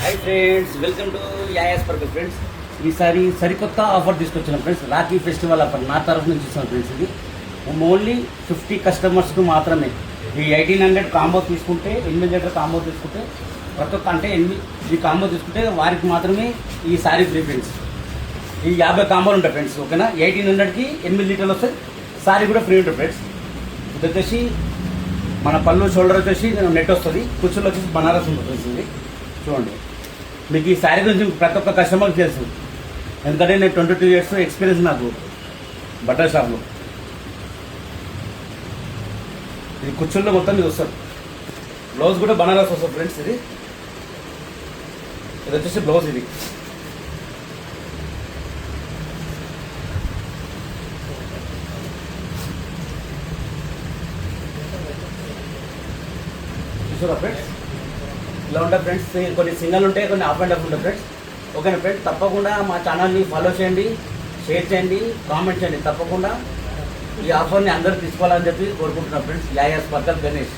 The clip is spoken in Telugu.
హాయ్ ఫ్రెండ్స్, వెల్కమ్ టు యాయాస్ పర్పల్ ఫ్రెండ్స్. ఈసారి సరికొత్త ఆఫర్ తీసుకొచ్చిన ఫ్రెండ్స్, రాఖీ ఫెస్టివల్ ఆఫర్ నా తరఫు నుంచి ఇస్తాను ఫ్రెండ్స్. ఇది ఓన్లీ 50 కస్టమర్స్కు మాత్రమే. ఈ 1800 కాంబో తీసుకుంటే, 8 లీటర్ కాంబో తీసుకుంటే, ప్రతి ఒక్క అంటే 8 కాంబో తీసుకుంటే వారికి మాత్రమే ఈ సారీ ఫ్రీ ఫ్రెండ్స్. ఈ 50 కాంబోలు ఉంటాయి ఫ్రెండ్స్, ఓకేనా. 1800కి 8 లీటర్లు వస్తాయి, సారీ కూడా ఫ్రీ ఉంటుంది ఫ్రెండ్స్. ఇది వచ్చేసి మన పళ్ళు షోల్డర్ వచ్చేసి నెట్ వస్తుంది, కుర్చీలో వచ్చేసి బనారస్ ఉంటుంది ఫ్రెండ్స్. ఇది చూడండి, మీకు ఈ శారీ గురించి ప్రతి ఒక్క కస్టమర్కి తెలుసు, ఎందుకంటే నేను 22 years ఎక్స్పీరియన్స్ నాకు బట్టల షాప్లో. ఇది కుర్చీల్లో మొత్తం ఇది వస్తుంది, బ్లౌజ్ కూడా బనారస్ వస్తుంది ఫ్రెండ్స్. ఇది వచ్చేసి బ్లౌజ్. ఇది చూసారా ఫ్రెండ్స్, ఇలా ఉంటాయి ఫ్రెండ్స్. కొన్ని సింగల్ ఉంటాయి, కొన్ని హాఫ్ అండ్ హాఫ్ ఉంటాయి ఫ్రెండ్స్. ఓకేనా ఫ్రెండ్స్, తప్పకుండా మా ఛానల్ని ఫాలో చేయండి, షేర్ చేయండి, కామెంట్ చేయండి. తప్పకుండా ఈ ఆఫర్ని అందరూ తీసుకోవాలని చెప్పి కోరుకుంటున్నాను ఫ్రెండ్స్. యాయాస్ పర్పల్ గణేష్.